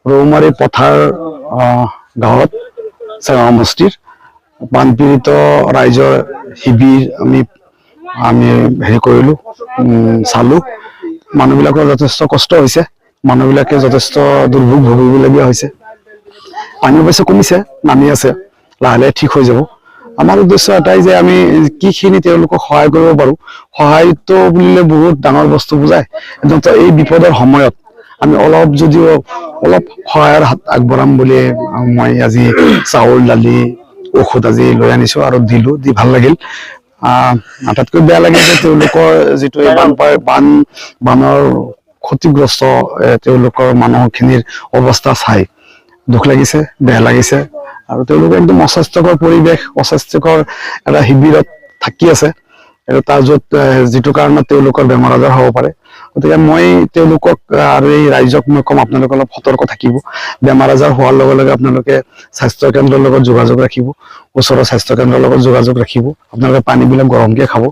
ৰৌমাৰী পথাৰ গাঁৱত চেঙা সমষ্টিৰ বানপীড়িত ৰাইজৰ শিবিৰ আমি হেৰি কৰিলোঁ, চালোঁ। মানুহবিলাকৰ যথেষ্ট কষ্ট হৈছে, মানুহবিলাকে যথেষ্ট দুৰ্ভোগ ভুগিবলগীয়া হৈছে। পানী অৱশ্যে কমিছে, নামি আছে, লাহে লাহে ঠিক হৈ যাব। আমাৰ উদ্দেশ্য এটাই যে আমি কিখিনি তেওঁলোকক সহায় কৰিব পাৰোঁ। সহায়টো বুলিলে বহুত ডাঙৰ বস্তু বুজায়, কিন্তু এই বিপদৰ সময়ত আমি যদিও অলপ সহায়ৰ হাত আগবঢ়াম বুলি মই আজি চাউল, দালি, ঔষধ আজি লৈ আনিছোঁ আৰু দিলোঁ, দি ভাল লাগিল। আটাইতকৈ বেয়া লাগিল যে তেওঁলোকৰ যিটো বানৰ ক্ষতিগ্ৰস্ত তেওঁলোকৰ মানুহখিনিৰ অৱস্থা চাই দুখ লাগিছে, বেয়া লাগিছে। আৰু তেওঁলোকে একদম অস্বাস্থ্যকৰ পৰিৱেশ, অস্বাস্থ্যকৰ এটা শিবিৰত থাকি আছে, তাৰ যিটো কাৰণত তেওঁলোকৰ বেমাৰ আজাৰ হ'ব পাৰে। গতিকে মই তেওঁলোকক আৰু এই ৰাইজক মই ক'ম, আপোনালোকে অলপ সতৰ্ক থাকিব। বেমাৰ আজাৰ হোৱাৰ লগে লগে আপোনালোকে স্বাস্থ্য কেন্দ্ৰৰ লগত যোগাযোগ ৰাখিব, ওচৰৰ স্বাস্থ্য কেন্দ্ৰৰ লগত যোগাযোগ ৰাখিব। আপোনালোকে পানীবিলাক গৰমকৈ খাব,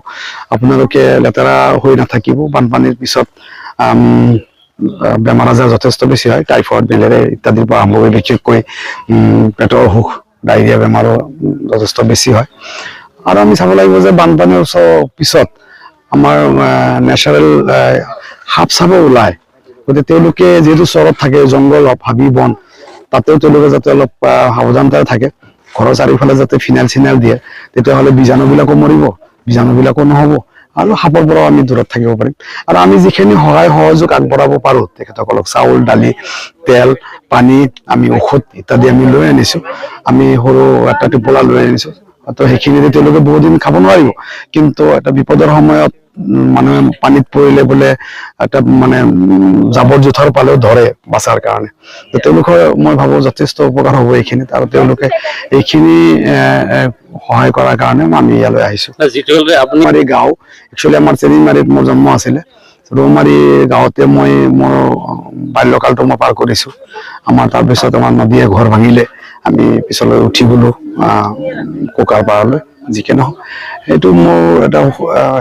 আপোনালোকে লেতেৰা হৈ নাথাকিব। বানপানীৰ পিছত বেমাৰ আজাৰ যথেষ্ট বেছি হয়, টাইফইড, মেলেৰিয়া ইত্যাদিৰ পৰা আৰম্ভ কৰি বিশেষকৈ পেটৰ অসুখ, ডায়েৰিয়া বেমাৰো যথেষ্ট বেছি হয়। আৰু আমি চাব লাগিব যে বানপানীৰ পিছত আমাৰ নেচাৰেল সাপ চাপো ওলায়। গতিকে তেওঁলোকে যিহেতু চৰত থাকে, জংঘল, হাবি বন, তাতেও তেওঁলোকে যাতে অলপ সাৱধানতাৰে থাকে। ঘৰৰ চাৰিওফালে যাতে ফিনাইল চিনাইল দিয়ে, তেতিয়াহ'লে বীজাণুবিলাকো মৰিব, বীজাণুবিলাকো নহ'ব, আৰু সাপৰ পৰাও আমি দূৰত থাকিব পাৰিম। আৰু আমি যিখিনি সহায় সহযোগ আগবঢ়াব পাৰোঁ তেখেতসকলক, চাউল, দালি, তেল, পানী, আমি ঔষধ ইত্যাদি আমি লৈ আনিছোঁ। আমি সৰু এটা টোপোলা লৈ আনিছোঁ, তো সেইখিনিতে তেওঁলোকে বহুদিন খাব নোৱাৰিব। কিন্তু এটা বিপদৰ সময়ত মানুহে পানীত পৰিলে বোলে এটা জাবৰ জোথৰ পালেও ধৰে বাচাৰ কাৰণে। তো তেওঁলোকৰ মই ভাবোঁ যথেষ্ট উপকাৰ হ'ব এইখিনিত, আৰু তেওঁলোকে এইখিনি সহায় কৰাৰ কাৰণে আমি ইয়ালৈ আহিছোঁ। আপোনাৰ এই গাঁও, একচুৱেলি আমাৰ চেনিমাৰীত মোৰ জন্ম আছিলে। ৰৌমাৰী গাঁৱতে মই মোৰ বাল্যকালটো মই পাৰ কৰিছোঁ। তাৰপিছত আমাৰ নদীয়ে ঘৰ ভাঙিলে, আমি পিছলৈ উঠি গ'লোঁ কোকাৰ পাৰলৈ। যিকি নহওক, সেইটো মোৰ এটা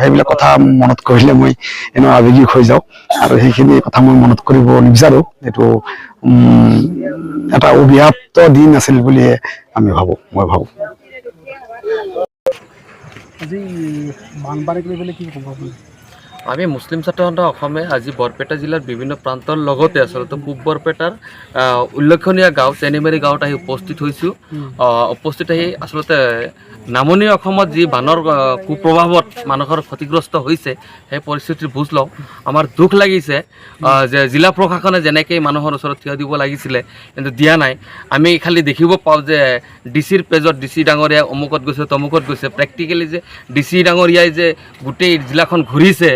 সেইবিলাক কথা মনত কৰিলে মই এনেও আৱেগিক হৈ যাওঁ, আৰু সেইখিনি কথা মই মনত কৰিব নিবিচাৰোঁ। এইটো এটা অব্যাহত দিন আছিল বুলিয়ে মই ভাবোঁ। আজি বানপানীক লৈ পেলাই কি ক'ব আপুনি? আমি মুছলিম ছাত্ৰ সন্থা অসমে আজি বৰপেটা জিলাৰ বিভিন্ন প্ৰান্তৰ লগতে আচলতে পূব বৰপেটাৰ উল্লেখনীয় গাঁও চেনিমাৰী গাঁৱত আহি উপস্থিত হৈছোঁ। উপস্থিত আহি আচলতে নামনি অসমত যি বানৰ কুপ্ৰভাৱত মানুহৰ ক্ষতিগ্ৰস্ত হৈছে, সেই পৰিস্থিতিৰ বুজ লওঁ। আমাৰ দুখ লাগিছে যে জিলা প্ৰশাসনে যেনেকৈ মানুহৰ ওচৰত থিয় দিব লাগিছিলে, কিন্তু দিয়া নাই। আমি খালি দেখিব পাওঁ যে ডিচিৰ পেজত ডিচি ডাঙৰীয়াই অমুকত গৈছে, তমুকত গৈছে। প্ৰেক্টিকেলি যে ডিচি ডাঙৰীয়াই যে গোটেই জিলাখন ঘূৰিছে,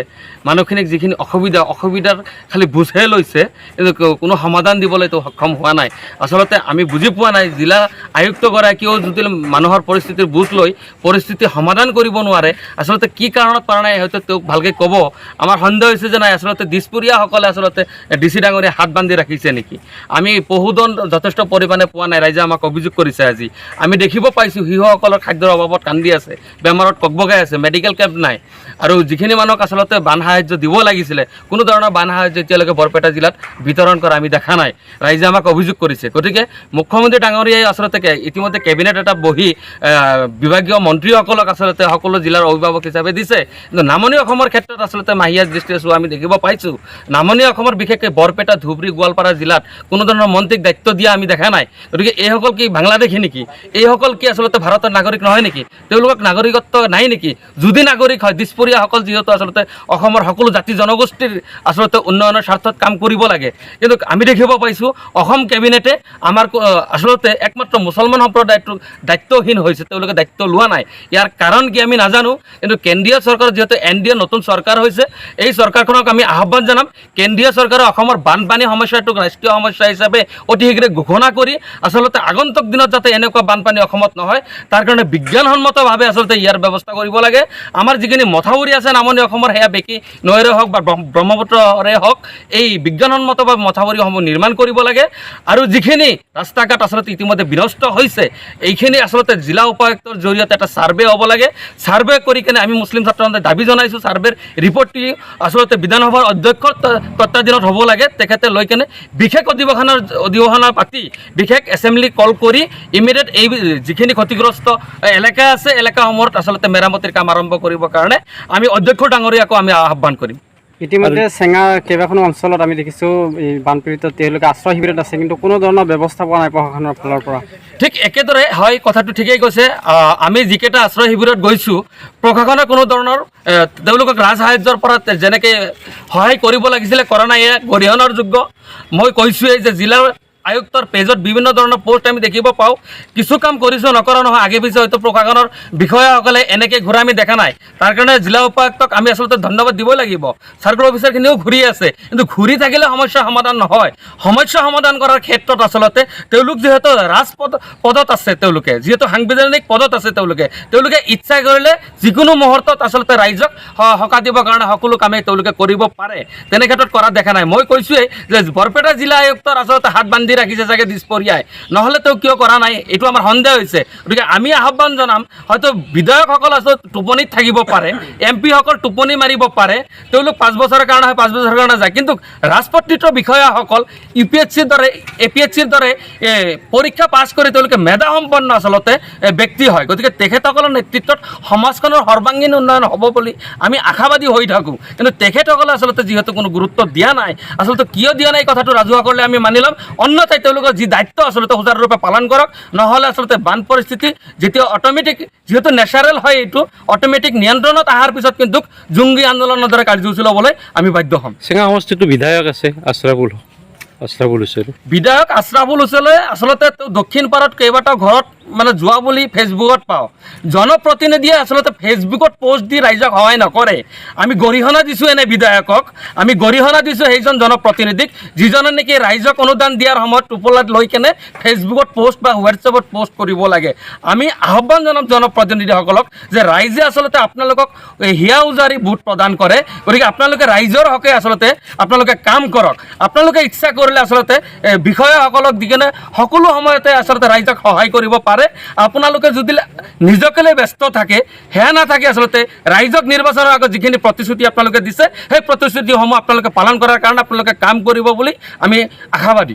মানুহখিনিক যিখিনি অসুবিধাৰ খালি বুজহে লৈছে, কিন্তু কোনো সমাধান দিবলৈতো সক্ষম হোৱা নাই। আচলতে আমি বুজি পোৱা নাই, জিলা আয়ুক্তগৰাকীয়েও যদি মানুহৰ পৰিস্থিতিৰ বুজ লৈ পৰিস্থিতি সমাধান কৰিব নোৱাৰে, আচলতে কি কাৰণত পৰা নাই হয়তো তেওঁক ভালকৈ ক'ব। আমাৰ সন্দেহ হৈছে যে নাই, আচলতে দিছপুৰীয়াসকলে আচলতে ডিচি ডাঙৰীয়া হাত বান্ধি ৰাখিছে নেকি। আমি পশুধন যথেষ্ট পৰিমাণে পোৱা নাই, ৰাইজে আমাক অভিযোগ কৰিছে। আজি আমি দেখিব পাইছোঁ শিশুসকলৰ খাদ্যৰ অভাৱত কান্দি আছে, বেমাৰত ককবকাই আছে, মেডিকেল কেম্প নাই। আৰু যিখিনি মানুহক আচলতে বান সাহায্য দিব লাগিছিলে, কোনো ধৰণৰ বান সাহায্য এতিয়ালৈকে বৰপেটা জিলাত বিতৰণ কৰা আমি দেখা নাই। ৰাইজে আমাক অভিযোগ কৰিছে। গতিকে মুখ্যমন্ত্ৰী ডাঙৰীয়াই আচলতে ইতিমধ্যে কেবিনেট এটা বহি বিভাগীয় মন্ত্ৰীসকলক আচলতে সকলো জিলাৰ অভিভাৱক হিচাপে দিছে, কিন্তু নামনি অসমৰ ক্ষেত্ৰত আচলতে মাহিয়াজ দৃষ্টিৰে চোৱা আমি দেখিব পাইছোঁ। নামনি অসমৰ বিশেষকৈ বৰপেটা, ধুবুৰী, গোৱালপাৰা জিলাত কোনো ধৰণৰ মন্ত্ৰীক দায়িত্ব দিয়া আমি দেখা নাই। গতিকে এইসকল কি বাংলাদেশী নেকি? এইসকল কি আচলতে ভাৰতৰ নাগৰিক নহয় নেকি? তেওঁলোকক নাগৰিকত্ব নাই নেকি? যদি নাগৰিক হয়, দিছপুৰীয়াসকল যিহেতু আচলতে অসমৰ সকলো জাতি জনগোষ্ঠীৰ আচলতে উন্নয়নৰ স্বাৰ্থত কাম কৰিব লাগে, কিন্তু আমি দেখিব পাইছোঁ অসম কেবিনেটে আমাৰ আচলতে একমাত্ৰ মুছলমান সম্প্ৰদায়টোক দায়িত্বহীন হৈছে, তেওঁলোকে দায়িত্ব লোৱা নাই। ইয়াৰ কাৰণ কি আমি নাজানো, কিন্তু কেন্দ্ৰীয় চৰকাৰ যিহেতু NDA নতুন চৰকাৰ হৈছে, এই চৰকাৰখনক আমি আহ্বান জনাম, কেন্দ্ৰীয় চৰকাৰে অসমৰ বানপানী সমস্যাটোক ৰাষ্ট্ৰীয় সমস্যা হিচাপে অতি শীঘ্ৰে ঘোষণা কৰি আচলতে আগন্তুক দিনত যাতে এনেকুৱা বানপানী অসমত নহয়, তাৰ কাৰণে বিজ্ঞানসন্মতভাৱে আচলতে ইয়াৰ ব্যৱস্থা কৰিব লাগে। আমাৰ যিখিনি মথাউৰি আছে নামনি অসমৰ, সেয়া নেকি নৈৰে হওক বা ব্ৰহ্মপুত্ৰৰে হওক এই বিজ্ঞানসন্মতভাৱে মথাউৰিসমূহ নিৰ্মাণ কৰিব লাগে আৰু যিখিনি ৰাস্তা ঘাট আচলতে ইতিমধ্যে বিনষ্ট হৈছে এইখিনি আচলতে জিলা উপায়ুক্তৰ জৰিয়তে এটা ছাৰ্ভে হ'ব লাগে ছাৰ্ভে কৰি কিনে আমি মুছলিম ছাত্ৰ সন্থাই দাবী জনাইছোঁ ছাৰ্ভেৰ ৰিপৰ্টটি আচলতে বিধানসভাৰ অধ্যক্ষৰ তত্বাধীনত হ'ব লাগে তেখেতে লৈ কেনে বিশেষ অধিৱেশন পাতি বিশেষ এছেম্বলি কল কৰি ইমিডিয়েট এই যিখিনি ক্ষতিগ্ৰস্ত এলেকা আছে এলেকাসমূহত আচলতে মেৰামতিৰ কাম আৰম্ভ কৰিবৰ কাৰণে আমি অধ্যক্ষ ডাঙৰীয়াকো আমি আহ্বান কৰিম ইতিমধ্যে চেঙাৰ কেইবাখনো অঞ্চলত আমি দেখিছোঁ এই বানপীড়িত তেওঁলোকে আশ্ৰয় শিবিৰত আছে কিন্তু কোনো ধৰণৰ ব্যৱস্থা পোৱা নাই প্ৰশাসনৰ ফালৰ পৰা ঠিক একেদৰে হয় কথাটো ঠিকেই কৈছে আমি যিকেইটা আশ্ৰয় শিবিৰত গৈছোঁ প্ৰশাসনে কোনো ধৰণৰ তেওঁলোকক ৰাজসাহায্যৰ পৰা যেনেকৈ সহায় কৰিব লাগিছিলে কৰা নাই এয়া গৰিহণাৰ যোগ্য মই কৈছোঁৱেই যে জিলাৰ আয়ুক্তৰ পেজত বিভিন্ন ধৰণৰ পোষ্ট আমি দেখিব পাওঁ কিছু কাম কৰিছোঁ নকৰা নহয় আগে পিছে হয়তো প্ৰশাসনৰ বিষয়াসকলে এনেকৈ ঘূৰা আমি দেখা নাই তাৰ কাৰণে জিলা উপায়ুক্তক আমি আচলতে ধন্যবাদ দিবই লাগিব চাৰ্কল অফিচাৰখিনিও ঘূৰি আছে কিন্তু ঘূৰি থাকিলে সমস্যা সমাধান নহয় সমস্যা সমাধান কৰাৰ ক্ষেত্ৰত আচলতে তেওঁলোক যিহেতু পদত আছে তেওঁলোকে যিহেতু সাংবিধানিক পদত আছে তেওঁলোকে ইচ্ছা কৰিলে যিকোনো মুহূৰ্তত আচলতে ৰাইজক সকাহ দিবৰ কাৰণে সকলো কামেই তেওঁলোকে কৰিব পাৰে তেনে ক্ষেত্ৰত কৰা দেখা নাই মই কৈছোঁৱেই যে বৰপেটা জিলা আয়ুক্তৰ আচলতে হাত বান্ধি ৰাখিছে চাগে দিছপৰীয়াই নহ'লে তেওঁ কিয় কৰা নাই এইটো আমাৰ সন্দেহ হৈছে গতিকে আমি আহ্বান জনাম হয়তো বিধায়কসকল আচলতে টোপনিত থাকিব পাৰে এমপিসকল টোপনি মাৰিব পাৰে তেওঁলোক 5 বছৰৰ কাৰণে হয় 5 বছৰৰ কাৰণে যায় কিন্তু ৰাজপত্ৰিত বিষয়াসকল UPSCৰ দৰে APSCৰ দৰে পৰীক্ষা পাছ কৰি তেওঁলোকে মেধাসম্পন্ন আচলতে ব্যক্তি হয় গতিকে তেখেতসকলৰ নেতৃত্বত সমাজখনৰ সৰ্বাংগীন উন্নয়ন হ'ব বুলি আমি আশাবাদী হৈ থাকোঁ কিন্তু তেখেতসকলে আচলতে যিহেতু কোনো গুৰুত্ব দিয়া নাই আচলতে কিয় দিয়া নাই কথাটো ৰাজহুৱা কৰিলে আমি মানি ল'ম অন্যথায় তেওঁলোকৰ যি দায়িত্ব আচলতে সুচাৰুৰূপে পালন কৰক নহ'লে আচলতে বান পৰিস্থিতি যেতিয়া অট'মেটিক যিহেতু নেচাৰেল হয় এইটো অট'মেটিক নিয়ন্ত্ৰণত অহাৰ পিছত কিন্তু জুংগী আন্দোলনৰ দৰে কাৰ্যসূচী ল'বলৈ আমি বাধ্য হ'ম চেঙা সমষ্টিটো বিধায়ক আছে আশ্ৰাফুল হুছেইন বিধায়ক আশ্ৰাফুল হুছেইনে আচলতে দক্ষিণ পাৰত কেইবাটাও ঘৰত মানে যোৱা বুলি ফেচবুকত পাওঁ জনপ্ৰতিনিধিয়ে আচলতে ফেচবুকত পোষ্ট দি ৰাইজক সহায় নকৰে আমি গৰিহণা দিছোঁ এনে বিধায়কক আমি গৰিহণা দিছোঁ সেইজন জনপ্ৰতিনিধিক যিজনে নেকি ৰাইজক অনুদান দিয়াৰ সময়ত টোপোলাত লৈ কেনে ফেচবুকত পোষ্ট বা হোৱাটছএপত পোষ্ট কৰিব লাগে আমি আহ্বান জনাম জনপ্ৰতিনিধিসকলক যে ৰাইজে আচলতে আপোনালোকক হিয়া উজাৰি ভোট প্ৰদান কৰে গতিকে আপোনালোকে ৰাইজৰ হকে আচলতে আপোনালোকে কাম কৰক আপোনালোকে ইচ্ছা কৰিলে আচলতে বিষয়াসকলক দি কেনে সকলো সময়তে আচলতে ৰাইজক সহায় কৰিব পাৰে আপোনালোকে যদি নিজকে লৈ ব্যস্ত থাকে সেয়া নাথাকে আচলতে ৰাইজক নিৰ্বাচনৰ আগত যিখিনি প্ৰতিশ্ৰুতি আপোনালোকে দিছে সেই প্ৰতিশ্ৰুতিসমূহ আপোনালোকে পালন কৰাৰ কাৰণে আপোনালোকে কাম কৰিব বুলি আমি আশাবাদী